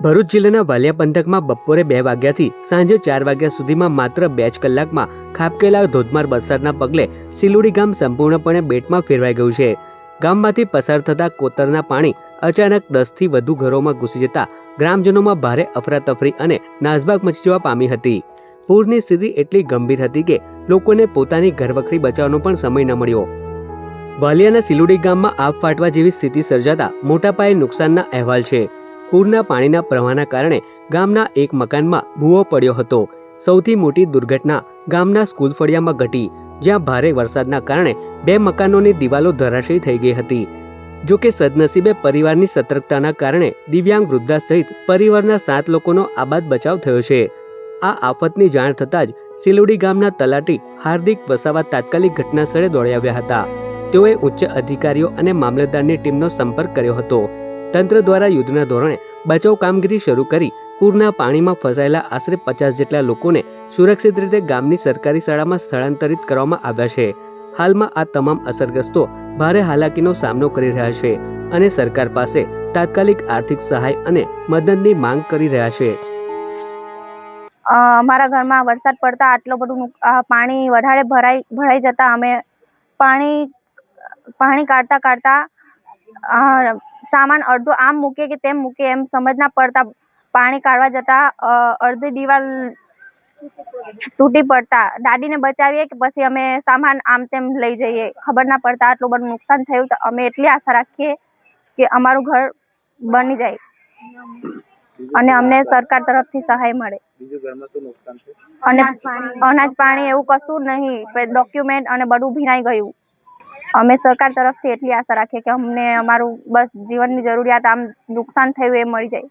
ભરૂચ જિલ્લાના વાલિયા પંથકમાં બપોરે 2 વાગ્યાથી સાંજે 4 વાગ્યા સુધીમાં માત્ર 2 જ કલાકમાં ખાબકેલા ધોધમાર વરસાદના પગલે સિલુડી ગામ સંપૂર્ણપણે બેટમાં ફેરવાઈ ગયું છે। ગામમાંથી પસાર થતા કોતરના પાણી અચાનક 10 થી વધુ ઘરોમાં ઘૂસી જતા ગ્રામજનોમાં ભારે અફરાતફરી અને નાસભાગ મચી જવા પામી હતી। પૂરની સ્થિતિ એટલી ગંભીર હતી કે લોકોને પોતાની ઘરવખરી બચાવવાનો પણ સમય ન મળ્યો। વાલિયાના સિલુડી ગામમાં આગ ફાટવા જેવી સ્થિતિ સર્જાતા મોટા પાયે નુકસાનના અહેવાલ છે। પૂરના પાણીના પ્રવાહના કારણે ગામના એક મકાનમાં ભૂવો પડ્યો હતો। સૌથી મોટી દુર્ઘટના ગામના સ્કૂલ ફળિયામાં ઘટી, જ્યાં ભારે વરસાદના કારણે 2 મકાનોની દિવાલો ધરાશયી થઈ ગઈ હતી। જો કે સદનસીબે પરિવારની સતર્કતાના કારણે દિવ્યાંગ વૃદ્ધા સહિત પરિવારના 7 લોકોનો આબાદ બચાવ થયો છે। આ આફતની જાણ થતાં જ સિલુડી ગામના તલાટી હાર્દિક વસાવા તાત્કાલિક ઘટના સ્થળે દોડી આવ્યા હતા। તેઓએ ઉચ્ચ અધિકારીઓ અને મામલતદારની ટીમનો સંપર્ક કર્યો હતો। તંત્ર દ્વારા યુદ્ધના ધોરણે બચાવ કામગીરી શરૂ કરી પૂરના પાણીમાં ફસાયેલા આશરે 50 જેટલા લોકોને સુરક્ષિત રીતે ગામની સરકારી શાળામાં સ્થળાંતરિત કરવામાં આવ્યા છે। હાલમાં આ તમામ અસરગ્રસ્તો ભારે હાલાકીનો સામનો કરી રહ્યા છે અને સરકાર પાસે તાત્કાલિક આર્થિક સહાય અને મદદની માંગ કરી રહ્યા છે। અમારા ઘરમાં વરસાદ પડતા આટલું બધું પાણી વધારે ભરાઈ જતા અમે પાણી કાઢતા સામાન અડધો આમ મૂકે કે તેમ મૂકે એમ સમજ ના પડતા પાણી કાઢવા જતા અડધી દિવાલ તૂટી પડતા દાદીને બચાવીએ કે પછી અમે સામાન આમ તેમ લઈ જઈએ, ખબર ના પડતા આટલું બધું નુકસાન થયું। તો અમે એટલી આશા રાખીએ કે અમારું ઘર બની જાય અને અમને સરકાર તરફથી સહાય મળે। અને અનાજ પાણી એવું કશું નહીં, ડોક્યુમેન્ટ અને બધું ભીનાઈ ગયું। અમે સરકાર તરફથી એટલી આશા રાખીએ કે અમને અમારું બસ જીવનની જરૂરિયાત આમ નુકસાન થયું એ મળી જાય।